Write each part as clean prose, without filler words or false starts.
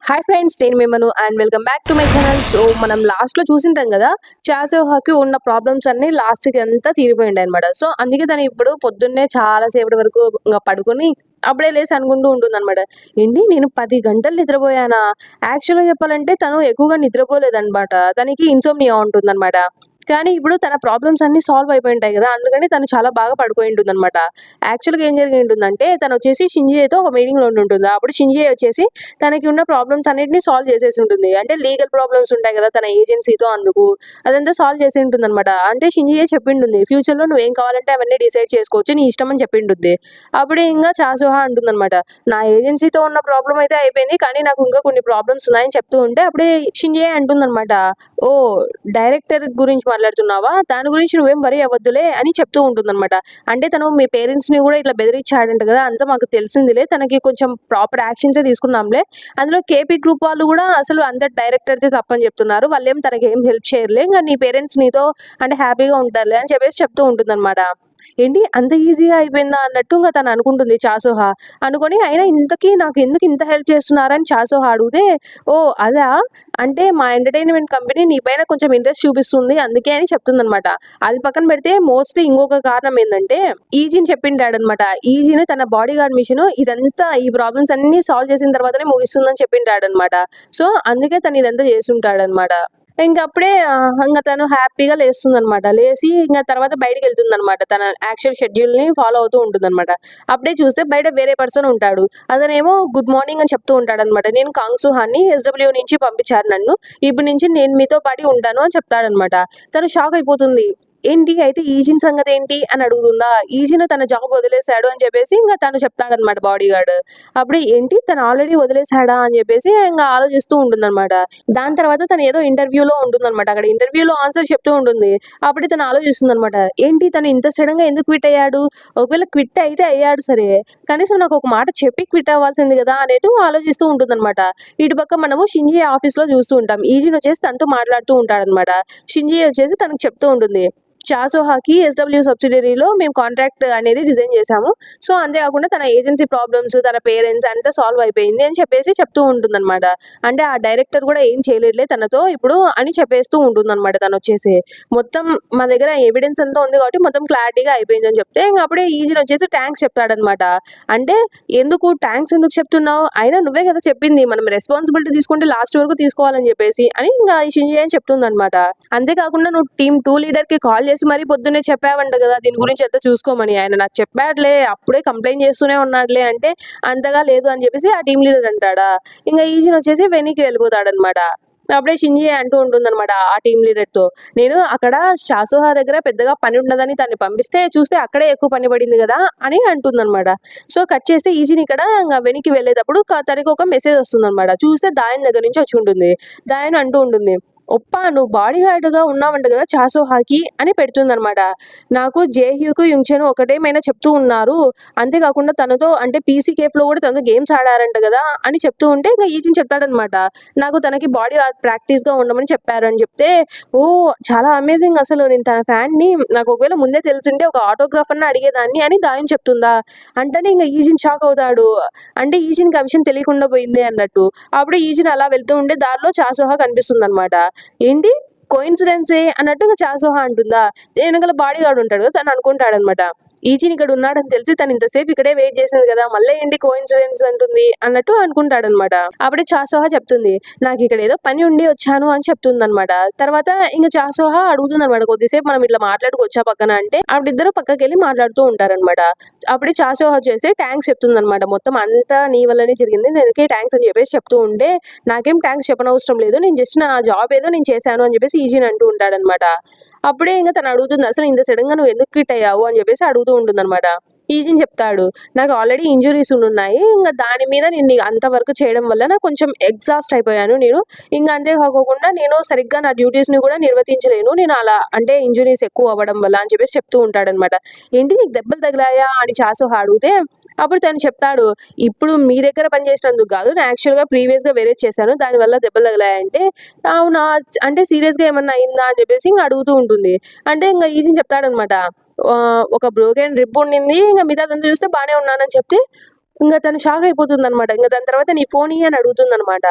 Hi friends, నేను మిమ్మను and welcome back to my channel. So మనం లాస్ట్లో చూసింటాం కదా, చాసోహాకి ఉన్న ప్రాబ్లమ్స్ అన్ని లాస్ట్కి అంతా తీరిపోయింది అనమాట. సో అందుకే తను ఇప్పుడు పొద్దున్నే చాలా సేపటి వరకు ఇంకా పడుకొని అప్పుడే లేసి అనుకుంటూ ఉంటుంది అనమాట. ఏంటి నేను 10 గంటలు నిద్రపోయానా? యాక్చువల్గా చెప్పాలంటే తను ఎక్కువగా నిద్రపోలేదనమాట. తనకి ఇన్సోమ్నియా ఉంటుందన్నమాట. కానీ ఇప్పుడు తన ప్రాబ్లమ్స్ అన్ని సాల్వ్ అయిపోయి ఉంటాయి కదా, అందుకని తను చాలా బాగా పడుకొని ఉంటుందన్నమాట. యాక్చువల్గా ఏం జరిగి ఉంటుందంటే తను వచ్చేసి షింజియేతో ఒక మీటింగ్లో ఉంటుంది. అప్పుడు షింజియే వచ్చేసి తనకి ఉన్న ప్రాబ్లమ్స్ అన్నిటిని సాల్వ్ చేసేసి ఉంటుంది. అంటే లీగల్ ప్రాబ్లమ్స్ ఉంటాయి కదా తన ఏజెన్సీతో, అందుకు అదంతా సాల్వ్ చేసి ఉంటుందన్నమాట. అంటే షింజియే చెప్పింటుంది, ఫ్యూచర్లో నువ్వేం కావాలంటే అవన్నీ డిసైడ్ చేసుకోవచ్చు, నీ ఇష్టం అని చెప్పింటుంది. అప్పుడే ఇంకా చాసోహా అంటుందన్నమాట, నా ఏజెన్సీతో ఉన్న ప్రాబ్లం అయితే అయిపోయింది, కానీ నాకు ఇంకా కొన్ని ప్రాబ్లమ్స్ ఉన్నాయని చెప్తూ ఉంటే అప్పుడే షింజియే అంటుందన్నమాట, ఓ డైరెక్టర్ గురించి మాట్లాడుతున్నావా, దాని గురించి నువ్వేం వరీ అవ్వద్దులే అని చెప్తూ ఉంటుందన్నమాట. అంటే తను మీ పేరెంట్స్ని కూడా ఇట్లా బెదిరించాడంట కదా, అంతా మాకు తెలిసిందిలే, తనకి కొంచెం ప్రాపర్ యాక్షన్సే తీసుకున్నాంలే. అందులో కేపీ గ్రూప్ వాళ్ళు కూడా అసలు అంత డైరెక్టర్‌దే తప్పని చెప్తున్నారు. వాళ్ళేం తనకేం హెల్ప్ చేయరులే. ఇంక నీ పేరెంట్స్ నీతో అంటే హ్యాపీగా ఉంటారులే అని చెప్పేసి చెప్తూ ఉంటుందన్నమాట. ఏంటి అంత ఈజీగా అయిపోయిందా అన్నట్టు ఇంక తను అనుకుంటుంది చాసోహా. అనుకోని అయినా ఇంతకీ నాకు ఎందుకు ఇంత హెల్ప్ చేస్తున్నారని చాసోహా అడిగితే, ఓహ్! అదా? అంటే మా ఎంటర్‌టైన్‌మెంట్ కంపెనీ నీ పైన కొంచెం ఇంట్రెస్ట్ చూపిస్తుంది అందుకే అని చెప్తుందన్నమాట. అది పక్కన పెడితే మోస్ట్‌లీ ఇంకొక కారణం ఏందంటే ఈజిన్ చెప్పింటాడన్నమాట. ఈజిన్ తన బాడీగార్డ్ మిషన్ ఇదంతా ఈ ప్రాబ్లమ్స్ అన్నీ సాల్వ్ చేసిన తర్వాతనే ముగిస్తుందని చెప్పింటాడన్నమాట. సో అందుకే తను ఇదంతా చేసుంటాడన్నమాట. ఇంకప్పుడే ఇంగ తను హ్యాపీగా లేస్తుందనమాట. లేసి ఇంగ తర్వాత బయటికెళ్తుందనమాట. తన యాక్చువల్ షెడ్యూల్‌ని ఫాలో అవుతూ ఉంటుందనమాట. అప్పుడే చూస్తే బయట వేరే పర్సన్ ఉంటాడు. అతనేమో గుడ్ మార్నింగ్ అని చెప్తూ ఉంటాడనమాట. నేను కాంగ్ సుహాన్ని ఎస్‌డబ్ల్యూ నుంచి పంపించారు నన్ను. ఇప్పటి నుంచి నేను మీతో పాటు ఉంటాను అని చెప్తాడనమాట. తను షాక్ అయిపోతుంది. ఏంటి అయితే ఈజిన్ సంగతేంటి అని అడుగుతుందా? ఈజిన్ తన జాబ్ వదిలేసాడు అని చెప్పేసి ఇంగ తను చెప్తాడనమాట బాడీగార్డ్. అప్పుడు ఏంటి తను ఆల్రెడీ వదిలేసాడా అని చెప్పేసి ఇంగ ఆలోచిస్తూ ఉంటుందనమాట. దాని తర్వాత తను ఏదో ఇంటర్వ్యూలో ఉంటుందన్నమాట. అక్కడ ఇంటర్వ్యూలో ఆన్సర్ చెప్తూ ఉంటుంది. అప్పుడు తను ఆలోచిస్తుందన్నమాట. ఏంటి తను ఇంత సడెన్‌గా ఎందుకు క్విట్ అయ్యాడు? ఒకవేళ క్విట్ అయితే అయ్యాడు సరే, కనీసం నాకు ఒక మాట చెప్పి క్విట్ అవ్వాల్సింది కదా అనేటు ఆలోచిస్తూ ఉంటుందన్నమాట. ఇటు పక్క మనము షింజియే ఆఫీస్‌లో చూస్తూ ఉంటాం. ఈజిన్ వచ్చేసి తనతో మాట్లాడుతూ ఉంటాడన్నమాట. షింజియే వచ్చేసి తనకు చెప్తూ ఉంటుంది, చాసోహాకి ఎస్‌డబ్ల్యూ సబ్సిడరీలో మేము కాంట్రాక్ట్ అనేది డిజైన్ చేశాము. సో అంతేకాకుండా తన ఏజెన్సీ ప్రాబ్లమ్స్, తన పేరెంట్స్ అంతా సాల్వ్ అయిపోయింది అని చెప్పేసి చెప్తూ ఉంటుందన్నమాట. అంటే ఆ డైరెక్టర్ కూడా ఏం చేయలేడులే తనతో ఇప్పుడు అని చెప్పేస్తూ ఉంటుందన్నమాట తనొచ్చేసి. మొత్తం మా దగ్గర ఎవిడెన్స్ అంతా ఉంది కాబట్టి మొత్తం క్లారిటీగా అయిపోయిందని చెప్తే ఇంక అప్పుడే ఈజిన్ వచ్చేసి థాంక్స్ చెప్తాడన్నమాట. అంటే థాంక్స్ ఎందుకు చెప్తున్నావు? అయినా నువ్వే కదా చెప్పింది మనం రెస్పాన్సిబిలిటీ తీసుకుంటే లాస్ట్ వరకు తీసుకోవాలని చెప్పేసి అని ఇంగ షింజియే చెప్తుందన్నమాట. అంతేకాకుండా నువ్వు టీమ్ 2 లీడర్‌కి కాల్ చేసి మరీ పొద్దున్నే చెప్పావంట కదా, దీని గురించి అంతా చూసుకోమని. ఆయన నాకు చెప్పాడులే, అప్పుడే కంప్లెయింట్ చేస్తూనే ఉన్నాడులే అంటే, అంతగా లేదు అని చెప్పేసి ఆ టీమ్ లీడర్ అంటాడా. ఇంగ ఈజిన్ వచ్చేసి వెనక్కి వెళ్ళిపోతాడన్నమాట. అప్పుడే షింజియే అంటూ ఉంటుందన్నమాట ఆ టీమ్ లీడర్‌తో, నేను అక్కడ చాసోహా దగ్గర పెద్దగా పని ఉండదని తనని పంపిస్తే చూస్తే అక్కడే ఎక్కువ పని పడింది కదా అని అంటుందన్నమాట. సో కట్ చేస్తే ఈజిన్ ఇక్కడ ఇంగ వెనక్కి వెళ్ళేటప్పుడు తనకి ఒక మెసేజ్ వస్తుందన్నమాట. చూస్తే దాయన్ దగ్గర నుంచి వచ్చి ఉంటుంది. దాయన్ అంటూ ఉంటుంది, ఒప్పా నువ్వు బాడీ గార్డ్‌గా ఉన్నావంట కదా చాసోహాకి అని పెడుతుందన్నమాట. నాకు జేహ్యూకు, యుంగ్‌చెన్ ఒకటేమైనా చెప్తూ ఉన్నారు. అంతేకాకుండా తనతో అంటే పీసీ కేఫ్‌లో కూడా తనతో గేమ్స్ ఆడారంట కదా అని చెప్తూ ఉంటే ఇంక ఈజిన్ చెప్తాడన్నమాట, నాకు తనకి బాడీ గార్డ్ ప్రాక్టీస్‌గా ఉండమని చెప్పారు అని చెప్తే, ఓహ్! చాలా అమేజింగ్, అసలు నేను తన ఫ్యాన్‌ని, నాకు ఒకవేళ ముందే తెలిసుంటే ఒక ఆటోగ్రాఫ్ అన్నా అడిగేదాన్ని అని దాయన్ చెప్తుందా. అంటేనే ఇంక ఈజిన్ షాక్ అవుతాడు. అంటే ఈజిన్‌కి ఆ విషయం తెలియకుండా పోయిందే అన్నట్టు. అప్పుడు ఈజిన్ అలా వెళ్తూ ఉంటే దారిలో చాసోహా కనిపిస్తుందన్నమాట. ఏంటి కోయిన్సిడెన్సే అన్నట్టు ఇంక చాసోహా అంటుందా. వెనకాల బాడీ గార్డ్ ఉంటాడు కదా, తను అనుకుంటాడనమాట, ఈజిన్ ఇక్కడ ఉన్నాడని తెలిసి తను ఇంతసేపు ఇక్కడే వెయిట్ చేసింది కదా, మళ్ళీ ఏంటి కోయిన్సిడెన్స్ అంటుంది అన్నట్టు అనుకుంటాడనమాట. అప్పుడే చాసోహా చెప్తుంది, నాకు ఇక్కడ ఏదో పని ఉండి వచ్చాను అని చెప్తుందనమాట. తర్వాత ఇంక చాసోహా అడుగుతుందనమాట, కొద్దిసేపు మనం ఇట్లా మాట్లాడుకోవచ్చా పక్కన అంటే, అప్పుడిద్దరు పక్కకెళ్ళి మాట్లాడుతూ ఉంటారనమాట. అప్పుడే చాసోహా చేసి థాంక్స్ చెప్తుందనమాట. మొత్తం అంతా నీ వల్లనే జరిగింది, నేనకే థాంక్స్ అని చెప్పేసి చెప్తూ ఉంటే, నాకేం థాంక్స్ చెప్పనవసరం లేదు, నేను జస్ట్ నా జాబ్ ఏదో నేను చేశాను అని చెప్పేసి ఈజిన్ అంటూ ఉంటాడనమాట. అప్పుడే ఇంక తను అడుగుతుంది, అసలు ఇంత సడెన్‌గా నువ్వు ఎందుకు క్విట్ అయ్యావు అని చెప్పేసి అడుగుతూ ఉంటుందనమాట. ఈజిన్ చెప్తాడు, నాకు ఆల్రెడీ ఇంజ్యూరీస్ ఉన్నాయి. ఇంగ దాని మీద నేను అంత వర్క్ చేయడం వల్ల నాకు కొంచెం ఎగ్జాస్ట్ అయిపోయాను నేను. ఇంగ అంతే కాకోకుండా నేను సరిగ్గా నా డ్యూటీస్‌ని కూడా నిర్వర్తించలేను. నేను అలా అంటే ఇంజ్యూరీస్ ఎక్కువ అవ్వడం వల్ల అని చెప్పేసి చెప్తూ ఉంటాడనమాట. ఏంటి నీకు దెబ్బలు తగిలాయా అని చాసోహా అడిగితే, అప్పుడు తను చెప్తాడు, ఇప్పుడు మీ దగ్గర పని చేసినందుకు కాదు, నేను యాక్చువల్‌గా ప్రీవియస్‌గా వేరేది చేశాను, దానివల్ల దెబ్బలు తగిలాయంటే, అవునా! అంటే సీరియస్‌గా ఏమన్నా అయిందా అని చెప్పేసి ఇంగ అడుగుతూ ఉంటుంది. అంటే ఇంగ ఈజిన్ చెప్తాడనమాట, ఒక బ్రోకెన్ రిబ్ ఉండింది. ఇంగ మిగతాదంతా చూస్తే బానే ఉన్నానని చెప్తే, ఇంగ తను షాక్ అయిపోతుందనమాట. ఇంగ దాని తర్వాత నీ ఫోన్ ఇయ్యి అని అడుగుతుందనమాట.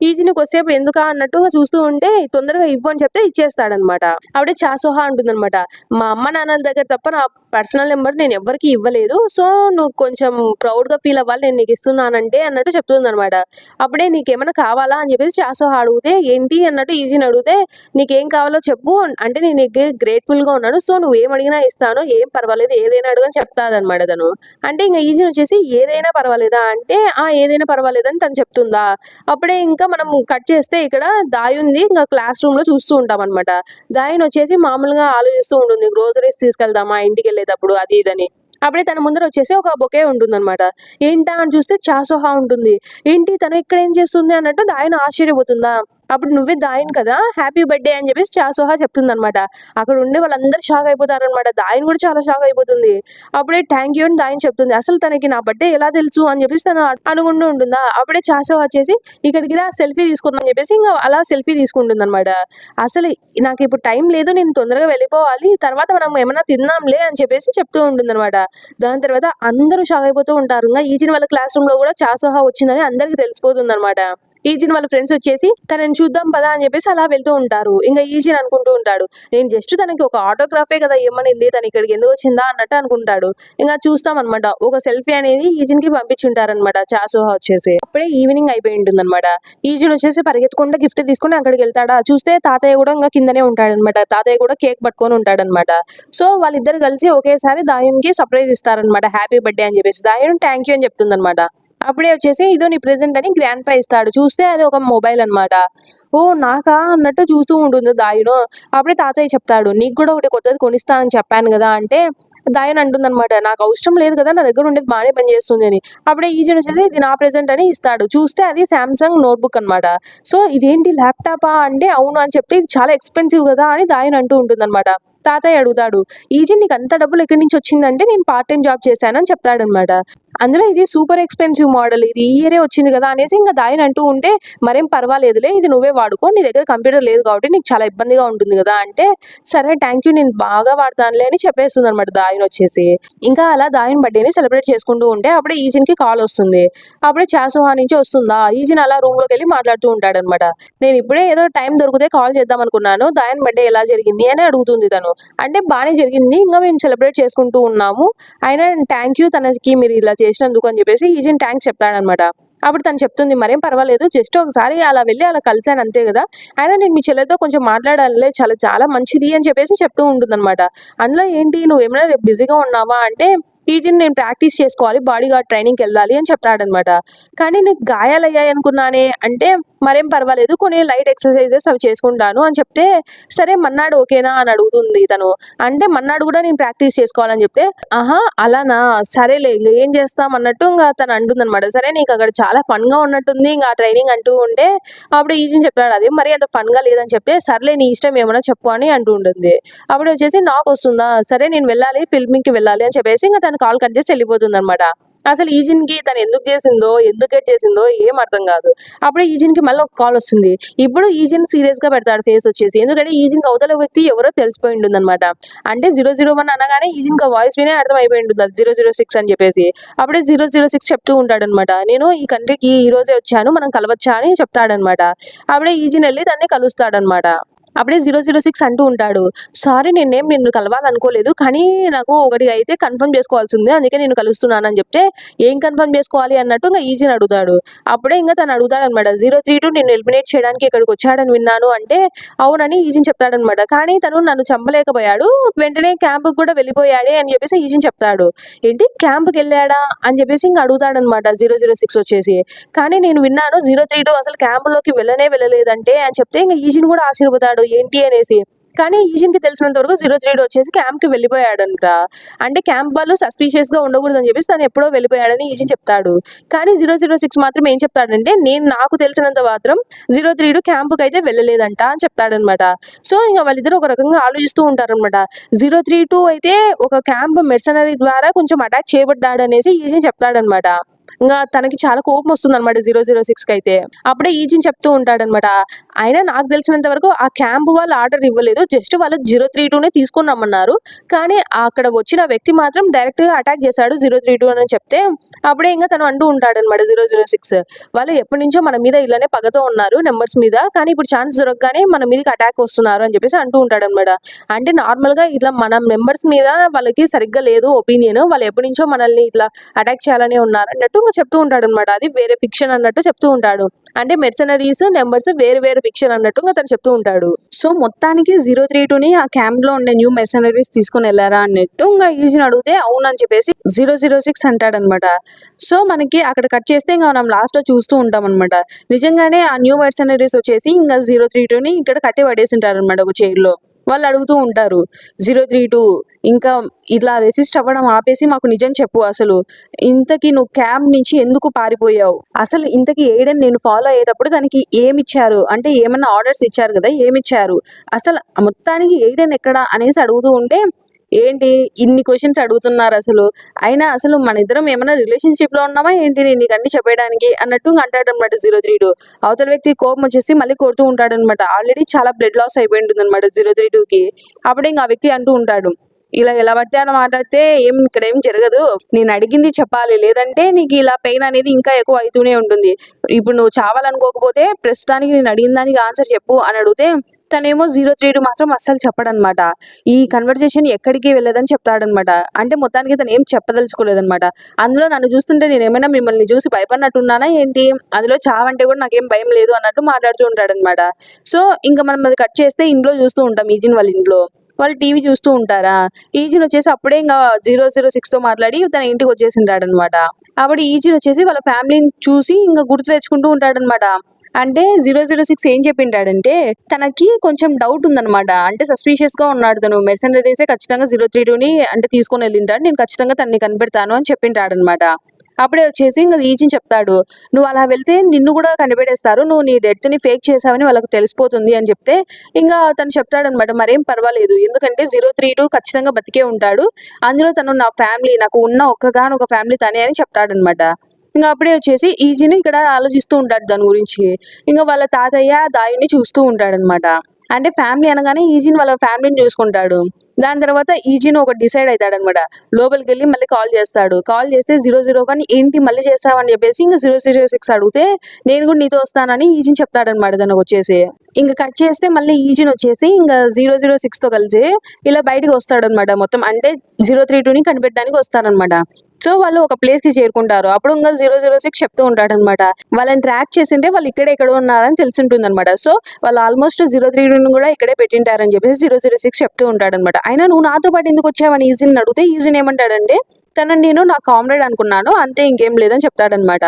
ఈజిని కొద్దిసేపు ఎందుకా అన్నట్టుగా చూస్తూ ఉంటే తొందరగా ఇవ్వు అని చెప్తే ఇచ్చేస్తాడనమాట. ఆవిడ చాసోహా అంటుందనమాట. మా అమ్మ నాన్నల దగ్గర తప్ప నా పర్సనల్ నంబర్ నేను ఎవ్వరికీ ఇవ్వలేదు. సో, నువ్వు కొంచెం ప్రౌడ్‌గా ఫీల్ అవ్వాలి నేను నీకు ఇస్తున్నానంటే అన్నట్టు చెప్తుందనమాట. అప్పుడే నీకేమన్నా కావాలా అని చెప్పేసి చాసోహా అడిగితే ఏంటి అన్నట్టు ఈజిని అడిగితే నీకేం కావాలో చెప్పు అంటే నేను నీకు గ్రేట్‌ఫుల్‌గా ఉన్నాను. సో, నువ్వేం అడిగినా ఇస్తాను. ఏం పర్వాలేదు ఏదైనా అడుగు అని చెప్తాదనమాట తను. అంటే ఇంగ ఈజిన్ వచ్చేసి ఏదైనా పర్వాలేదా అంటే, ఆ! ఏదైనా పర్వాలేదని తను చెప్తుందా, అప్పుడే ఇంకా మనం కట్ చేస్తే ఇక్కడ దాయి ఉంది. ఇంక క్లాస్ రూమ్‌లో చూస్తూ ఉంటామనమాట. దాయినొచ్చేసి మామూలుగా ఆలోచిస్తూ ఉంటుంది. గ్రోసరీస్ తీసుకెళ్దామా ఇంటికెళ్ళేటప్పుడు అది ఇదని. అప్పుడే తన ముందర వచ్చేసి ఒక బొకే ఉంటుందనమాట. ఏంటా అని చూస్తే చాసోహా ఉంటుంది. ఏంటి తను ఇక్కడ ఏం చేస్తుంది అన్నట్టు దాయిన ఆశ్చర్యపోతుందా, అప్పుడు నువ్వే దాయిన్ కదా! హ్యాపీ బర్త్‌డే అని చెప్పేసి చాసోహా చెప్తుందనమాట. అక్కడ ఉండే వాళ్ళందరూ షాక్ అయిపోతారనమాట. దాయిన్ కూడా చాలా షాక్ అయిపోతుంది. అప్పుడే థాంక్ యూ అని దాయిన్ చెప్తుంది. అసలు తనకి నా బర్త్‌డే ఎలా తెలుసు అని చెప్పేసి తను అనుకుంటూ ఉంటుందా, అప్పుడే చాసోహా వచ్చేసి ఇక్కడికి రా సెల్ఫీ తీసుకుందాం అని చెప్పేసి ఇంగ అలా సెల్ఫీ తీసుకుంటుందనమాట. అసలు నాకిప్పుడు టైం లేదు. నేను తొందరగా వెళ్ళిపోవాలి. తర్వాత మనం ఏమన్నా తిందాంలే అని చెప్పేసి చెప్తూ ఉంటుందనమాట. దాని తర్వాత అందరూ షాక్ అయిపోతూ ఉంటారు. ఇంగ ఈజిన్ వాళ్ళ క్లాస్ రూమ్‌లో కూడా చాసోహా వచ్చిందని అందరికి తెలిసిపోతుందనమాట. ఈజిన్ వాళ్ళ ఫ్రెండ్స్ వచ్చేసి తనని చూద్దాం పదా అని చెప్పేసి అలా వెళ్తూ ఉంటారు. ఇంగ ఈజిన్ అనుకుంటూ ఉంటాడు. నేను జస్ట్ తనకి ఒక ఆటోగ్రాఫే కదా ఇమ్మనింది. తను ఇక్కడికి ఎందుకొచ్చిందా అన్నట్టు అనుకుంటాడు. ఇంగ చూస్తామనమాట. ఒక సెల్ఫీ అనేది ఈజిన్‌కి పంపించుంటారనమాట చాసోహా వచ్చేసి. అప్పుడే ఈవినింగ్ అయిపోయి ఉంటుందనమాట. ఈజిన్ వచ్చేసి పరిగెత్తుకుంటా గిఫ్ట్ తీసుకొని అక్కడికెళ్తాడా, చూస్తే తాతయ్య కూడా ఇంగ కిందనే ఉంటాడనమాట. తాతయ్య కూడా కేక్ పట్టుకొని ఉంటాడనమాట. సో, వాళ్ళిద్దరు కలిసి ఒకేసారి దాయున్‌కి సర్ప్రైజ్ ఇస్తారనమాట. హ్యాపీ బర్త్‌డే అని చెప్పేసి. దాయున్ థాంక్ యూ అని చెప్తుందనమాట. అప్పుడే వచ్చేసి ఇదో నీ ప్రెజెంట్ అని గ్రాండ్ పా ఇస్తాడు. చూస్తే అది ఒక మొబైల్ అనమాట. ఓహ్! నాకా అన్నట్టు చూస్తూ ఉంటుంది దాయును. అప్పుడే తాతయ్య చెప్తాడు. నీకు కూడా ఒకటి కొత్తది కొనిస్తా అని చెప్పాను గదా! అంటే దాయున్ అంటుందనమాట. నాకు అవసరం లేదు కదా! నా దగ్గర ఉండేది బానే పనిచేస్తుంది అని. అప్పుడే ఈజన్ వచ్చేసి ఇది నా ప్రెజెంట్ అని ఇస్తాడు. చూస్తే అది సామ్‌సంగ్ నోట్‌బుక్ అనమాట. సో, ఇదేంటి ల్యాప్‌టాపా అంటే అవును అని చెప్తే ఇది చాలా ఎక్స్‌పెన్సివ్ గదా! అని దాయున్ అంటూ ఉంటుందనమాట. తాతయ్య అడుగుతాడు. ఈజిన్ నీకంత డబ్బులు ఎక్కడి నుంచి వచ్చిందంటే నేను పార్ట్ టైమ్ జాబ్ చేశానని చెప్తాడనమాట. అందులో ఇది సూపర్ ఎక్స్‌పెన్సివ్ మోడల్. ఇది ఈ ఇయరే వచ్చింది గదా! అనేసి ఇంక దాయున్ అంటూ ఉంటే, మరేం పర్వాలేదులే ఇది నువ్వే వాడుకో. నీ దగ్గర కంప్యూటర్ లేదు కాబట్టి నీకు చాలా ఇబ్బందిగా ఉంటుంది గదా! అంటే, సరే థాంక్ యూ నేను బాగా వాడతానులే అని చెప్పేస్తుందనమాట దాయునొచ్చేసి. ఇంకా అలా దాయున్ బర్త్‌డేని సెలబ్రేట్ చేసుకుంటూ ఉంటే, అప్పుడే ఈజిన్‌కి కాలొస్తుంది. అప్పుడే చాసోహా నుంచి వస్తుందా, ఈజిన్ అలా రూమ్‌లోకెళ్ళి మాట్లాడుతూ ఉంటాడనమాట. నేనిప్పుడే ఏదో టైం దొరికితే కాల్ చేద్దామనుకున్నాను. దాయన్ బర్త్‌డే ఎలా జరిగింది అని అడుగుతుంది తను. అంటే బానే జరిగింది. ఇంగా మేము సెలబ్రేట్ చేసుకుంటూ ఉన్నాము. అయినా థాంక్ యూ తనకి మీరు ఇలా చేసినందుకు అని చెప్పేసి ఈజిన్ థాంక్స్ చెప్తాడనమాట. అప్పుడు తను చెప్తుంది మరేం పర్వాలేదు. జస్ట్ ఒకసారి అలా వెళ్లి అలా కలిసాను అంతే గదా! అయినా నేను మీ చెల్లెలతో కొంచెం మాట్లాడాలిలే చాలా చాలా మంచిది అని చెప్పేసి చెప్తూ ఉంటుందనమాట. అందులో ఏంటి నువ్వేమైనా రేపు బిజీగా ఉన్నావా అంటే ఈజిన్ నేను ప్రాక్టీస్ చేసుకోవాలి. బాడీ గార్డ్ ట్రైనింగ్‌కెళ్ళాలి అని చెప్తాడనమాట. కానీ నీకు గాయాలయ్యాయనుకున్నానే అంటే మరేం పర్వాలేదు. కొన్ని లైట్ ఎక్సర్‌సైజెస్ అవి చేసుకుంటాను అని చెప్తే, సరే మన్నాడు ఓకేనా అని అడుగుతుంది తను. అంటే మన్నాడు గూడా నేను ప్రాక్టీస్ చేసుకోవాలని చెప్తే, ఆహా! అలానా సరేలే ఇంగ ఏం చేస్తాం అన్నట్టు ఇంగ తను అంటుందనమాట. సరే నీకక్కడ చాలా ఫన్‌గా ఉన్నట్టుంది. ఇంగ ఆ ట్రైనింగ్ అంటూ ఉంటే, అప్పుడు ఈజిన్ చెప్తాడు అదేం మరీ అంత ఫన్‌గా లేదని చెప్తే, సర్లే నీ ఇష్టం ఏమన్నా చెప్పు అని అంటూ ఉంటుంది. అప్పుడొచ్చేసి నాకొస్తుందా, సరే నేను వెళ్ళాలి ఫిల్మింగ్‌కి వెళ్ళాలి అని చెప్పేసి ఇంగ తను కాల్ కట్ చేసి ఎళ్ళిపోతుందనమాట. అసలు ఈజిన్‌కి తను ఎందుకు చేసిందో, ఎందుకు కట్ చేసిందో ఏం అర్థం కాదు. అప్పుడే ఈజిన్‌కి మళ్ళీ ఒక కాలొస్తుంది. ఇప్పుడు ఈజిన్ సీరియస్‌గా పెడతాడు ఫేస్ వచ్చేసి. ఎందుకంటే ఈజిన్‌కి అవతల వ్యక్తి ఎవరో తెలిసిపోయి ఉంటుందనమాట. అంటే 001 అనగానే ఈజిన్‌కి ఆ వాయిస్ వినే అర్థమైపోయి ఉంటుంది. అది 006 అని చెప్పేసి. అప్పుడే 006 చెప్తూ ఉంటాడనమాట. నేను ఈ కంట్రీకి ఈ రోజే వచ్చాను. మనం కలవచ్చా అని చెప్తాడనమాట. అప్పుడే ఈజిన్ ఎళ్లి దాన్ని కలుస్తాడనమాట. అప్పుడే 006 అంటూ ఉంటాడు. సారీ నేనేం నిన్ను కలవాలనుకోలేదు. కానీ నాకు ఒకటి అయితే కన్ఫర్మ్ చేసుకోవాల్సింది. అందుకే నిన్ను కలుస్తున్నానని చెప్తే, ఏం కన్ఫర్మ్ చేసుకోవాలి అన్నట్టు ఇంగ ఈజిన్ అడుగుతాడు. అప్పుడే ఇంగ తను అడుగుతాడనమాట. 032 నిన్ను ఎలిమినేట్ చేయడానికి ఇక్కడికొచ్చాడని విన్నాను అంటే, అవునని ఈజిన్ చెప్తాడనమాట. కానీ తను నన్ను చంపలేకపోయాడు. వెంటనే క్యాంప్‌కి కూడా వెళ్ళిపోయాడే అని చెప్పేసి ఈజిన్ చెప్తాడు. ఏంటి క్యాంప్‌కెళ్ళాడా అని చెప్పేసి ఇంగ అడుగుతాడనమాట 006 వచ్చేసి. కానీ నేను విన్నాను 032 అసలు క్యాంప్‌లోకి వెళ్ళనే వెళ్ళలేదంటే అని చెప్తే ఇంగ ఈజిన్ కూడా ఆశ్చర్యపోతాడు. ఏంటి అనేసి. కానీ ఈజిన్‌కి తెలిసినంత వరకు 032 వచ్చేసి క్యాంప్‌కి వెళ్ళిపోయాడంట. అంటే క్యాంప్ వాళ్ళు సస్పీషియస్‌గా ఉండకూడదని చెప్పేసి తను ఎప్పుడో వెళ్ళిపోయాడని ఈజిన్ చెప్తాడు. కానీ 006 మాత్రం ఏం చెప్తాడంటే నాకు తెలిసినంత మాత్రం 032 క్యాంప్‌కైతే వెళ్ళలేదంట అని చెప్తాడనమాట. సో, ఇంగ వాళ్ళిద్దరూ ఒక రకంగా ఆలోచిస్తూ ఉంటారనమాట. 032 అయితే ఒక క్యాంప్ మెర్సనరీ ద్వారా కొంచెం అటాక్ చేయబడ్డాడనేసి ఈజిన్ చెప్తాడనమాట. ఇంకా తనకి చాలా కోపం వస్తుందన్నమాట 006కి అయితే. అప్పుడే ఈజిన్ చెప్తూ ఉంటాడనమాట. అయినా నాకు తెలిసినంత వరకు ఆ క్యాంప్ వాళ్ళు ఆర్డర్ ఇవ్వలేదు. జస్ట్ వాళ్ళు 032నే తీసుకొని రమ్మన్నారు. కానీ అక్కడ వచ్చిన వ్యక్తి మాత్రం డైరెక్ట్‌గా అటాక్ చేశాడు 032 అని చెప్తే, అప్పుడే ఇంక తను అంటూ ఉంటాడనమాట 006 వాళ్ళు ఎప్పటినుంచో మన మీద ఇలానే పగతో ఉన్నారు నంబర్స్ మీద. కానీ ఇప్పుడు ఛాన్స్ దొరకగానే మన మీదకి అటాక్ వస్తున్నారు అని చెప్పేసి అంటూ ఉంటాడనమాట. అంటే నార్మల్‌గా ఇట్లా మన మెంబర్స్ మీద వాళ్ళకి సరిగ్గా లేదు ఒపీనియన్. వాళ్ళు ఎప్పటినుంచో మనల్ని ఇట్లా అటాక్ చేయాలనే ఉన్నారు అన్నట్టు ఇంక చెప్తూ ఉంటాడనమాట. అది వేరే ఫిక్షన్ అన్నట్టు చెప్తూ ఉంటాడు. అంటే మెర్సనరీస్, నంబర్స్ వేరు వేరు ఫిక్షన్ అన్నట్టు ఇంక తను చెప్తూ ఉంటాడు. సో మొత్తానికి 032ని ఆ క్యాంప్‌లో ఉండే న్యూ మెర్సనరీస్ తీసుకొని వెళ్లారా అన్నట్టు ఇంక ఈజిన్ అడిగితే అవునని చెప్పేసి 006 అంటాడనమాట. సో మనకి అక్కడ కట్ చేస్తే ఇంక మనం లాస్ట్‌లో చూస్తూ ఉంటామనమాట. నిజంగానే ఆ న్యూ మెర్సనరీస్ వచ్చేసి ఇంక 032ని ఇక్కడ కట్టి పడేసింటారనమాట ఒక చైర్‌లో. వాళ్ళు అడుగుతూ ఉంటారు 032 ఇంకా ఇట్లా రెసిస్ట్ అవ్వడం ఆపేసి మాకు నిజం చెప్పు అసలు. ఇంతకీ నువ్వు క్యాంప్ నుంచి ఎందుకు పారిపోయావు? అసలు ఇంతకీ ఎయిడెన్ నేను ఫాలో అయ్యేటప్పుడు దానికి ఏమిచ్చారు? అంటే ఏమన్నా ఆర్డర్స్ ఇచ్చారు కదా! ఏమిచ్చారు? అసలు మొత్తానికి ఎయిడెన్ ఎక్కడ అనేసి అడుగుతూ ఉంటే, ఏంటి ఇన్ని క్వెషన్స్ అడుగుతున్నారసలు. అయినా అసలు మనిద్దరం ఏమన్నా రిలేషన్‌షిప్‌లో ఉన్నామా ఏంటి నేను నీకన్నీ చెప్పేయడానికి అన్నట్టు ఇంక అంటాడనమాట 032. అవతల వ్యక్తి కోపం వచ్చేసి మళ్ళీ కొడుతూ ఉంటాడనమాట. ఆల్రెడీ చాలా బ్లడ్ లాస్ అయిపోయి ఉంటుందనమాట 032కి. అప్పుడే ఇంక ఆ వ్యక్తి అంటూ ఉంటాడు. ఇలా ఎలా పడితే అలా మాట్లాడితే ఇక్కడేం జరగదు. నేను అడిగింది చెప్పాలి. లేదంటే నీకు ఇలా పెయిన్ అనేది ఇంకా ఎక్కువ అయితూనే ఉంటుంది. ఇప్పుడు నువ్వు చావాలనుకోకపోతే ప్రస్తుతానికి నేను అడిగిన దానికి ఆన్సర్ చెప్పు అని అడిగితే తనేమో 032 మాత్రం అస్సలు చెప్పడనమాట. ఈ కన్వర్జేషన్ ఎక్కడికి వెళ్ళదని చెప్తాడనమాట. అంటే మొత్తానికి తను ఏం చెప్పదలుచుకోలేదనమాట. అందులో నన్ను చూస్తుంటే నేనేమైనా మిమ్మల్ని చూసి భయపడినట్టున్నానా ఏంటి? అందులో చావంటే కూడా నాకేం భయం లేదు అన్నట్టు మాట్లాడుతూ ఉంటాడనమాట. సో ఇంక మనం అది కట్ చేస్తే ఇంట్లో చూస్తూ ఉంటాం ఈజిన్ వాళ్ళ ఇంట్లో. వాళ్ళు టీవీ చూస్తూ ఉంటారా? ఈజిన్ వచ్చేసి అప్పుడే ఇంక 006తో మాట్లాడి తన ఇంటికి వచ్చేసింటాడనమాట. అప్పుడు ఈజిన్ వచ్చేసి వాళ్ళ ఫ్యామిలీని చూసి ఇంక గుర్తు తెచ్చుకుంటూ ఉంటాడనమాట. అంటే 006 ఏం చెప్పింటాడంటే తనకి కొంచెం డౌట్ ఉందనమాట. అంటే సస్పీషియస్‌గా ఉన్నాడు తను. మెర్సనరీసే ఖచ్చితంగా 032ని అంటే తీసుకొని వెళ్ళింటాడు. నేను ఖచ్చితంగా తనని కనిపెడతాను అని చెప్పింటాడనమాట. అప్పుడే వచ్చేసి ఇంక ఈజిన్ చెప్తాడు. "నువ్వు అలా వెళ్తే నిన్ను కూడా కనిపెట్టేస్తారు. నువ్వు నీ డెత్‌ని ఫేక్ చేశావని వాళ్ళకి తెలిసిపోతుంది" అని చెప్తే ఇంగా తను చెప్తాడనమాట. మరేం పర్వాలేదు. ఎందుకంటే 032 ఖచ్చితంగా బతికే ఉంటాడు. అందులో తను నా ఫ్యామిలీ నాకు ఉన్న ఒక్కగానొక ఫ్యామిలీ తనే అని చెప్తాడనమాట. ఇంగ అప్పుడే వచ్చేసి ఈజిన్ ఇక్కడ ఆలోచిస్తూ ఉంటాడు దాని గురించి. ఇంగ వాళ్ళ తాతయ్య దాయుడిని చూస్తూ ఉంటాడనమాట. అంటే ఫ్యామిలీ అనగానే ఈజిన్ వాళ్ళ ఫ్యామిలీని చూసుకుంటాడు. దాని తర్వాత ఈజిన్ ఒకటి డిసైడ్ అయితాడనమాట. లోపలికెళ్ళి మళ్ళీ కాల్ చేస్తాడు. కాల్ చేస్తే 001 ఏంటి మళ్ళీ చేస్తావని చెప్పేసి ఇంక 006 అడిగితే నేను కూడా నీతో వస్తానని ఈజిన్ చెప్తాడనమాట తనకొచ్చేసి. ఇంక కట్ చేస్తే మళ్ళీ ఈజిన్ వచ్చేసి ఇంక 006తో కలిసి ఇలా బయటికి వస్తాడనమాట మొత్తం. అంటే 032ని కనిపెట్టడానికి వస్తారనమాట. సో వాళ్ళు ఒక ప్లేస్‌కి చేరుకుంటారు. అప్పుడు ఇంక 006 చెప్తూ ఉంటాడనమాట. వాళ్ళని ట్రాక్ చేసింటే వాళ్ళు ఇక్కడే ఎక్కడో ఉన్నారని తెలిసుంటుందనమాట. సో వాళ్ళు ఆల్మోస్ట్ 032ని కూడా ఇక్కడే పెట్టింటారని చెప్పేసి 006 చెప్తూ ఉంటాడనమాట. అయినా నువ్వు నాతో పాటు ఎందుకు వచ్చావని ఈజిన్ అడిగితే ఈజిన్ ఏమంటాడంటే తనని నేను నా కామ్రేడ్ అనుకున్నాను. అంతే ఇంకేం లేదని చెప్తాడనమాట.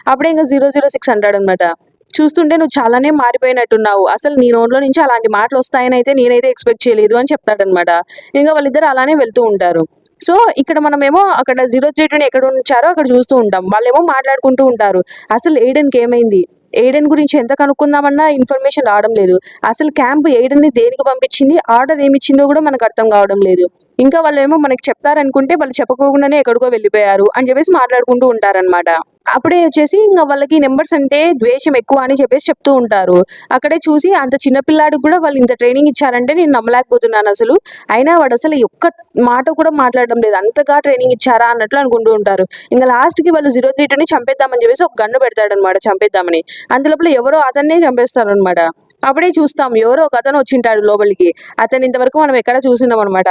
అప్పుడే ఇంక 006 అంటాడనమాట. చూస్తుంటే నువ్వు చాలానే మారిపోయినట్టున్నావు. అసలు నీ నోట్లో నుంచి అలాంటి మాటలు వస్తాయని అయితే నేనైతే ఎక్స్‌పెక్ట్ చేయలేదు అని చెప్తాడనమాట. ఇంక వాళ్ళిద్దరు అలానే వెళ్తూ ఉంటారు. సో ఇక్కడ మనమేమో అక్కడ 032ని ఎక్కడ ఉంచారో అక్కడ చూస్తూ ఉంటాం. వాళ్ళేమో మాట్లాడుకుంటూ ఉంటారు. అసలు ఎయిడెన్‌కి ఏమైంది? ఎయిడెన్ గురించి ఎంత కనుక్కుందామన్నా ఇన్ఫర్మేషన్ రావడం లేదు. అసలు క్యాంప్ ఎయిడెన్‌ని దేనికి పంపించింది? ఆర్డర్ ఏమిచ్చిందో కూడా మనకు అర్థం కావడం లేదు. ఇంకా వాళ్ళేమో మనకి చెప్తారనుకుంటే వాళ్ళు చెప్పకోకుండానే ఎక్కడికో వెళ్ళిపోయారు అని చెప్పేసి మాట్లాడుకుంటూ ఉంటారనమాట. అప్పుడే వచ్చేసి ఇంక వాళ్ళకి నంబర్స్ అంటే ద్వేషం ఎక్కువ అని చెప్పేసి చెప్తూ ఉంటారు. అక్కడే చూసి అంత చిన్న పిల్లాడికి కూడా వాళ్ళు ఇంత ట్రైనింగ్ ఇచ్చారంటే నేను నమ్మలేకపోతున్నాను అసలు. అయినా వాడు అసలు ఒక్క మాట కూడా మాట్లాడడం లేదు. అంతగా ట్రైనింగ్ ఇచ్చారా అన్నట్లు అనుకుంటూ ఉంటారు. ఇంక లాస్ట్‌కి వాళ్ళు 032ని చంపేద్దామని చెప్పేసి ఒక గన్ను పెడతాడనమాట చంపేద్దామని. అంతలోపల ఎవరో అతన్నే చంపేస్తారనమాట. అప్పుడే చూస్తాం ఎవరో ఒకతను వచ్చింటాడు లోపలికి. అతను ఇంతవరకు మనం ఎక్కడ చూసుండమనమాట.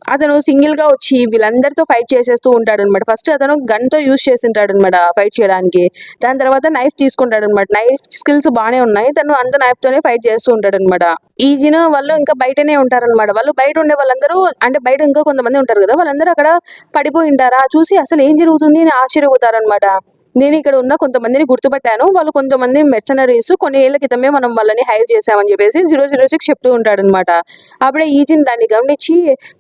అతను సింగిల్‌గా వచ్చి వీళ్ళందరితో ఫైట్ చేసేస్తూ ఉంటాడనమాట. ఫస్ట్ అతను గన్‌తో యూజ్ చేసుంటాడనమాట ఫైట్ చేయడానికి. దాని తర్వాత నైఫ్ తీసుకుంటాడనమాట. నైఫ్ స్కిల్స్ బానే ఉన్నాయి. తను అంత నైఫ్‌తోనే ఫైట్ చేస్తూ ఉంటాడనమాట. ఈజిన్ వాళ్ళు ఇంకా బయటనే ఉంటారనమాట. వాళ్ళు బయట ఉండే వాళ్ళందరూ అంటే బయట ఇంకా కొంతమంది ఉంటారు కదా! వాళ్ళందరూ అక్కడ పడిపోయి ఉంటారు. చూసి అసలు ఏం జరుగుతుంది అని ఆశ్చర్యపోతారనమాట. నేను ఇక్కడ ఉన్న కొంతమందిని గుర్తుపట్టాను. వాళ్ళు కొంతమంది మెర్సనరీస్ కొన్ని ఏళ్ల క్రితమే మనం వాళ్ళని హైర్ చేశామని చెప్పేసి 006 చెప్తూ ఉంటాడనమాట. అప్పుడే ఈజిన్ దాన్ని గమనించి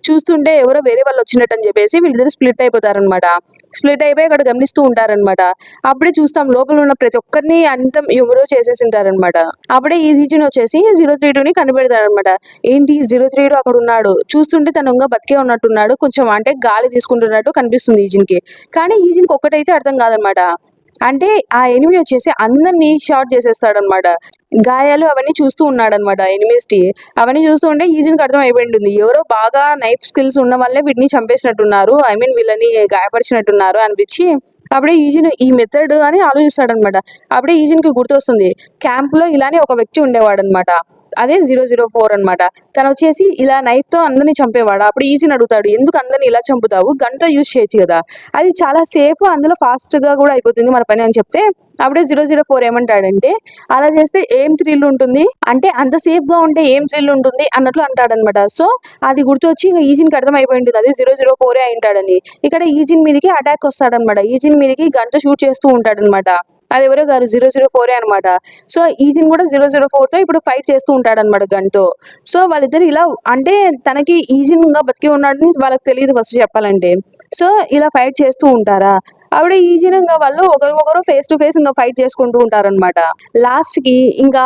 చూస్తుంటే ఎవరో వేరే వాళ్ళు వచ్చినట్టు అని చెప్పేసి వీళ్ళిద్దరు స్ప్లిట్ అయిపోతారనమాట. స్ప్లిట్ అయిపోయి అక్కడ గమనిస్తూ ఉంటారనమాట. అప్పుడే చూస్తాం లోపల ఉన్న ప్రతి ఒక్కరిని అంతం ఎవరో చేసేసి ఉంటారనమాట. అప్పుడే ఈజిన్ వచ్చేసి 032ని కనిపెడతాడనమాట. ఏంటి 032 అక్కడ ఉన్నాడు. చూస్తుంటే తను ఇంకా బతికే ఉన్నట్టున్నాడు. కొంచెం అంటే గాలి తీసుకుంటున్నట్టు కనిపిస్తుంది ఈజిన్‌కి. కానీ ఈజిన్‌కి ఒక్కటైతే అర్థం కాదనమాట. అంటే ఆ ఎనిమి వచ్చేసి అందరినీ షాట్ చేసేస్తాడనమాట. గాయాలు అవన్నీ చూస్తూ ఉన్నాడనమాట ఎనిమీస్‌కి. అవన్నీ చూస్తూ ఉంటే ఈజిన్‌కి అర్థం అయిపోయింటుంది. ఎవరో బాగా నైఫ్ స్కిల్స్ ఉన్న వాళ్ళే వీటిని చంపేసినట్టున్నారు. ఐ మీన్ వీళ్ళని గాయపరిచినట్టున్నారు అనిపించి అప్పుడే ఈజిన్ ఈ మెథడ్ అని ఆలోచిస్తాడనమాట. అప్పుడే ఈజిన్‌కి గుర్తొస్తుంది. క్యాంప్‌లో ఇలానే ఒక వ్యక్తి ఉండేవాడనమాట. అదే 004 అనమాట. తనొచ్చేసి ఇలా నైఫ్‌తో అందరిని చంపేవాడు. అప్పుడు ఈజిన్ అడుగుతాడు, "ఎందుకు అందరిని ఇలా చంపుతావు? గన్‌తో యూజ్ చేయొచ్చు కదా! అది చాలా సేఫ్, అందులో ఫాస్ట్‌గా కూడా అయిపోతుంది మన పని" అని చెప్తే అప్పుడే 004 ఏమంటాడంటే, "అలా చేస్తే ఏం థ్రిల్ ఉంటుంది? అంటే అంత సేఫ్‌గా ఉంటే ఏం థ్రిల్ ఉంటుంది" అన్నట్లు అంటాడనమాట. సో, అది గుర్తొచ్చి ఇంక ఈజిన్‌కి అర్థమైపోయి ఉంటుంది. అది 004 అయ్యుంటాడని. ఇక్కడ ఈజిన్ మీదకి అటాక్ వస్తాడనమాట. ఈజిన్ మీదకి గన్‌తో షూట్ చేస్తూ ఉంటాడనమాట. అదెవరో గాదు 004 అనమాట. సో, ఈజిన్ కూడా 004తో ఇప్పుడు ఫైట్ చేస్తూ ఉంటాడనమాట గన్‌తో. సో, వాళ్ళిద్దరు ఇలా అంటే తనకి ఈజిన్ ఇంగా బతికే ఉన్నాడని వాళ్ళకి తెలీదు ఫస్ట్ చెప్పాలంటే. సో, ఇలా ఫైట్ చేస్తూ ఉంటారా? ఆవిడ ఈజిన్ ఇంగ వాళ్ళు ఒకరికొకరు ఫేస్ టు ఫేస్ ఇంగ ఫైట్ చేసుకుంటూ ఉంటారనమాట. లాస్ట్‌కి ఇంకా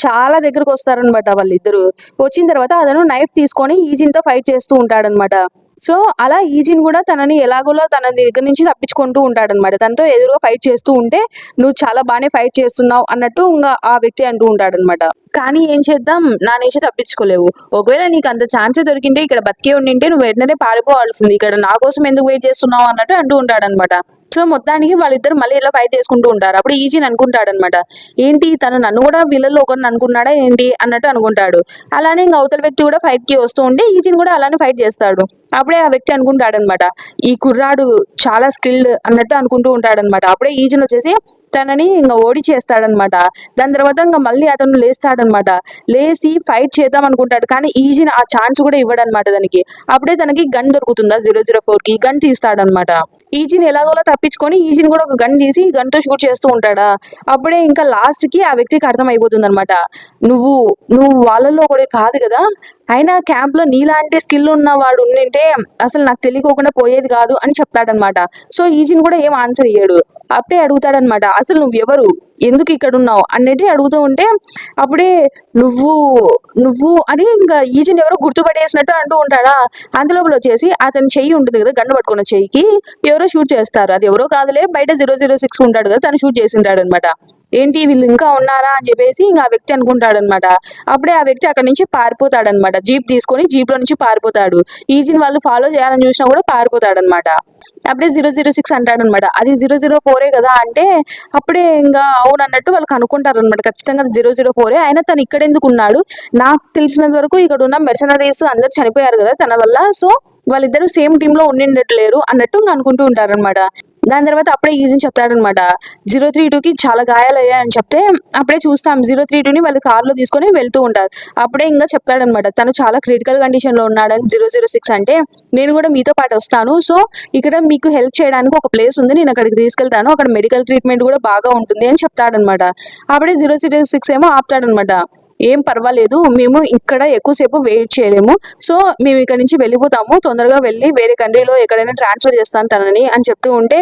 చాలా దగ్గరకొస్తారనమాట వాళ్ళిద్దరు. వచ్చిన తర్వాత అతను నైఫ్ తీసుకొని ఈజిన్‌తో ఫైట్ చేస్తూ ఉంటాడనమాట. సో, అలా ఈజిన్ గూడా తనని ఎలాగోలా తన దగ్గర నుంచి తప్పించుకుంటూ ఉంటాడనమాట. తనతో ఎదురుగా ఫైట్ చేస్తూ ఉంటే, "నువ్వు చాలా బానే ఫైట్ చేస్తున్నావు" అన్నట్టు ఇంగ ఆ వ్యక్తి అంటూ ఉంటాడనమాట. కానీ ఏం చేద్దాం, నా నుంచి తప్పించుకోలేవు. ఒకవేళ నీకంత ఛాన్సే దొరికింటే ఇక్కడ బతికే ఉండింటే నువ్వు వెంటనే పారిపోవాల్సింది. ఇక్కడ నా కోసం ఎందుకు వెయిట్ చేస్తున్నావు అన్నట్టు అంటూ ఉంటాడనమాట. సో, మొత్తానికి వాళ్ళిద్దరు మళ్ళీ ఇలా ఫైట్ చేసుకుంటూ ఉంటారు. అప్పుడు ఈజిన్ అనుకుంటాడనమాట, ఏంటి తను నన్ను గూడా వీళ్ళలో ఒకరిని అనుకున్నాడా ఏంటి అన్నట్టు అనుకుంటాడు. అలానే ఇంక అవతల వ్యక్తి కూడా ఫైట్‌కి వస్తూ ఉంటే ఈజిన్ కూడా అలానే ఫైట్ చేస్తాడు. అప్పుడే ఆ వ్యక్తి అనుకుంటాడనమాట, ఈ కుర్రాడు చాలా స్కిల్డ్ అన్నట్టు అనుకుంటూ ఉంటాడనమాట. అప్పుడే ఈజిన్ వచ్చేసి తనని ఇంగ ఓడిచేస్తాడనమాట. దాని తర్వాత ఇంగ మళ్ళీ అతను లేస్తాడనమాట. లేసి ఫైట్ చేద్దాం అనుకుంటాడు. కానీ ఈజిన్ ఆ ఛాన్స్ కూడా ఇవ్వడనమాట తనకి. అప్పుడే తనకి గన్ దొరుకుతుందా 004కి గన్ తీస్తాడనమాట. ఈజిన్ ఎలాగోలా తప్పించుకొని ఈజిన్ కూడా ఒక గన్ తీసి గన్‌తో షూట్ చేస్తూ ఉంటాడా. అప్పుడే ఇంకా లాస్ట్‌కి ఆ వ్యక్తికి అర్థమైపోతుందనమాట. నువ్వు నువ్వు వాళ్ళలో ఒకడివి కాదు గదా! అయినా క్యాంప్‌లో నీలాంటి స్కిల్ ఉన్నవాడు ఉండింటే అసలు నాకు తెలియకోకుండా పోయేది కాదు అని చెప్తాడనమాట. సో, ఈజిన్ కూడా ఏం ఆన్సర్ ఇయ్యడు. అప్పుడే అడుగుతాడనమాట, "అసలు నువ్వెవరు? ఎందుకు ఇక్కడున్నావు?" అన్నట్టు అడుగుతూ ఉంటే అప్పుడే "నువ్వు నువ్వు" అని ఇంకా ఈజిన్ ఎవరో గుర్తుపట్టేసినట్టు అంటూ ఉంటాడా. అంతలోపల వచ్చేసి అతని చెయ్యి ఉంటుంది కదా! గన్ పట్టుకున్న చెయ్యికి ఎవరో షూట్ చేస్తారు. అది ఎవరో కాదులే బయట 006 ఉంటాడు కదా! తను షూట్ చేసుంటాడనమాట. ఏంటి వీళ్ళు ఇంకా ఉన్నారా అని చెప్పేసి ఇంక ఆ వ్యక్తి అనుకుంటాడనమాట. అప్పుడే ఆ వ్యక్తి అక్కడి నుంచి పారిపోతాడనమాట. జీప్ తీసుకొని జీప్‌లో నుంచి పారిపోతాడు. ఈజిన్ వాళ్ళు ఫాలో చేయాలని చూసినా కూడా పారిపోతాడనమాట. అప్పుడే 006 అంటాడనమాట, "అది 004 కదా!" అంటే అప్పుడే ఇంగా అవునన్నట్టు వాళ్ళు కనుక్కుంటారనమాట. ఖచ్చితంగా అది 004 అయినా తను ఇక్కడెందుకున్నాడు? నాకు తెలిసినంత వరకు ఇక్కడున్న మెర్సనరీస్ అందరూ చనిపోయారు కదా తన వల్ల. సో, వాళ్ళిద్దరూ సేమ్ టీమ్‌లో ఉండిండట్లేరు అన్నట్టు ఇంగ అనుకుంటూ ఉంటారనమాట. దాని తర్వాత అప్పుడే ఈజిన్ చెప్తాడనమాట, 032కి చాలా గాయాలయ్యాయని చెప్తే అప్పుడే చూస్తాం 032ని వాళ్ళు కార్‌లో తీసుకొని వెళ్తూ ఉంటారు. అప్పుడే ఇంగా చెప్తాడనమాట, తను చాలా క్రిటికల్ కండిషన్‌లో ఉన్నాడని 006 అంటే, "నేను కూడా మీతో పాటు వస్తాను. సో, ఇక్కడ మీకు హెల్ప్ చేయడానికి ఒక ప్లేస్ ఉంది. నేను అక్కడికి తీసుకెళ్తాను. అక్కడ మెడికల్ ట్రీట్మెంట్ కూడా బాగా ఉంటుంది" అని చెప్తాడనమాట. అప్పుడే 006 ఏమో ఆపుతాడనమాట. "ఏం పర్వాలేదు. మేము ఇక్కడ ఎక్కువ సేపు వెయిట్ చేయలేము. సో, మేము ఇక్కడి నుంచి వెళ్ళిపోతాము. తొందరగా వెళ్ళి వేరే కంట్రీలో ఎక్కడైనా ట్రాన్స్‌ఫర్ చేస్తాను తనని" అని చెప్తూ ఉంటే,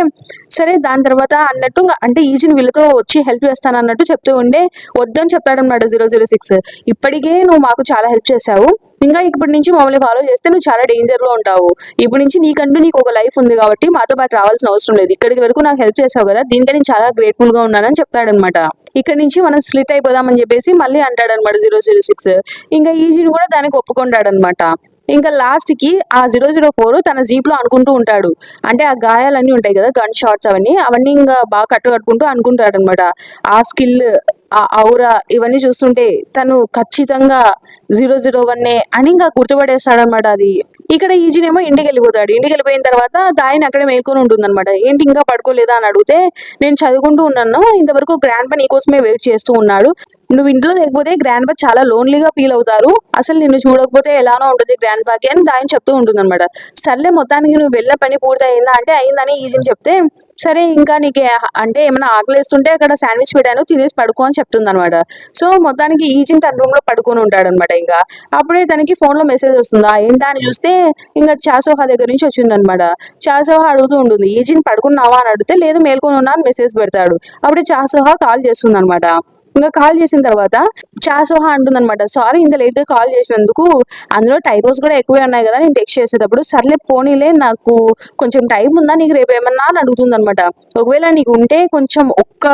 సరే దాని తర్వాత అన్నట్టు అంటే ఈజిన్ వీళ్ళతో వచ్చి హెల్ప్ చేస్తానన్నట్టు చెప్తూ ఉంటే, వద్దని చెప్తాడనమాట 006. "ఇప్పటికే నువ్వు మాకు చాలా హెల్ప్ చేశావు. ఇంకా ఇప్పటి నుంచి మమ్మల్ని ఫాలో చేస్తే నువ్వు చాలా డేంజర్‌లో ఉంటావు. ఇప్పటి నుంచి నీకు ఒక లైఫ్ ఉంది కాబట్టి మాతో పాటు రావాల్సిన అవసరం లేదు. ఇక్కడికి వరకు నాకు హెల్ప్ చేశావు కదా! దీనికే నేను చాలా గ్రేట్‌ఫుల్‌గా ఉన్నానని" చెప్తాడనమాట. ఇక్కడి నుంచి మనం స్ప్లిట్ అయిపోదాం అని చెప్పేసి మళ్ళీ అంటాడనమాట 006. ఇంకా ఈజిన్ కూడా దానికి ఒప్పుకుంటాడనమాట. ఇంకా లాస్ట్‌కి ఆ 004 తన జీప్‌లో అనుకుంటూ ఉంటాడు. అంటే ఆ గాయాలన్నీ ఉంటాయి కదా! గన్ షాట్స్ అవన్నీ ఇంగా బాగా కట్టుకుంటూ అనుకుంటాడనమాట. ఆ స్కిల్, ఆ ఔరా ఇవన్నీ చూస్తుంటే తను ఖచ్చితంగా 001 అని ఇంకా గుర్తుపట్టేస్తాడనమాట అది. ఇక్కడ ఈజిన్ ఏమో ఇంటికెళ్ళిపోతాడు. ఇంటికెళ్ళిపోయిన తర్వాత దాయిని అక్కడే మేల్కొని ఉంటుందనమాట. "ఏంటి ఇంకా పడుకోలేదా?" అని అడిగితే, "నేను చదువుకుంటూ ఉన్నాను. ఇంతవరకు గ్రాండ్‌పా నీకోసమే వెయిట్ చేస్తూ ఉన్నాడు. నువ్వు ఇంట్లో లేకపోతే గ్రాండ్‌పా చాలా లోన్‌లీగా ఫీల్ అవుతారు. అసలు నిన్ను చూడకపోతే ఎలానో ఉంటది గ్రాండ్‌పాకి" అని దాయిని చెప్తూ ఉంటుందనమాట. సర్లే మొత్తానికి నువ్వు వెళ్ళిన పని పూర్తయిందా అంటే అయిందని ఈజిన్ చెప్తే, సరే ఇంకా నీకు అంటే ఏమైనా ఆకలేస్తుంటే అక్కడ శాండ్‌విచ్ పెట్టాను తినేసి పడుకో అని చెప్తుందనమాట. సో, మొత్తానికి ఈజిన్ తన రూమ్‌లో పడుకొని ఉంటాడనమాట ఇంకా. అప్పుడే తనకి ఫోన్‌లో మెసేజ్ వస్తుందా ఏంటా అని చూస్తే ఇంక చాసోహా దగ్గర నుంచి వచ్చిందనమాట. చాసోహా అడుగుతూ ఉంటుంది, "ఈజిన్ పడుకున్నావా?" అని అడిగితే, "లేదు మేల్కొని ఉన్నా" అని మెసేజ్ పెడతాడు. అప్పుడే చాసోహా కాల్ చేస్తుందనమాట. ఇంకా కాల్ చేసిన తర్వాత చాసోహా అంటుందన్నమాట, సారీ ఇంత లేట్ గా కాల్ చేసినందుకు, అందులో టైపోస్ కూడా ఎక్కువే ఉన్నాయి కదా నేను టెక్స్ట్ చేసేటప్పుడు, సర్లే పోనీలే నాకు కొంచెం టైం ఉందా నీకు రేపు ఏమన్నా అని అడుగుతుంది అనమాట. ఒకవేళ నీకు ఉంటే కొంచెం ఒక్క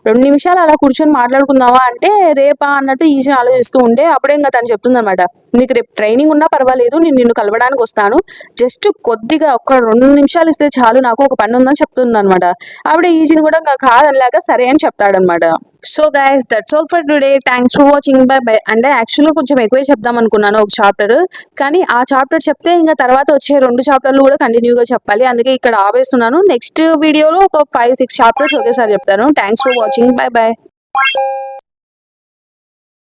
2 నిమిషాలు అలా కూర్చొని మాట్లాడుకుందామా అంటే, రేపా అన్నట్టు ఈజీ ఆలోచిస్తూ ఉంటే అప్పుడే ఇంకా తను చెప్తుందనమాట, నీకు రేపు ట్రైనింగ్ ఉన్నా పర్వాలేదు, నేను నిన్ను కలవడానికి వస్తాను, జస్ట్ కొద్దిగా ఒక 2 నిమిషాలు ఇస్తే చాలు, నాకు ఒక పని ఉందని చెప్తుందనమాట. అప్పుడే ఈజీని కూడా ఇంకా కాదనలేక సరే అని చెప్తాడనమాట. So guys that's all for today, thanks for watching, by by. అంటే యాక్చువల్గా కొంచెం ఎక్కువే చెప్దాం అనుకున్నాను ఒక చాప్టర్, కానీ ఆ చాప్టర్ చెప్తే ఇంకా తర్వాత వచ్చే 2 చాప్టర్లు కూడా కంటిన్యూగా చెప్పాలి, అందుకే ఇక్కడ ఆపేస్తున్నాను. నెక్స్ట్ వీడియోలో ఒక 5-6 చాప్టర్స్ ఒకేసారి చెప్తాను. Thanks for watching, by by.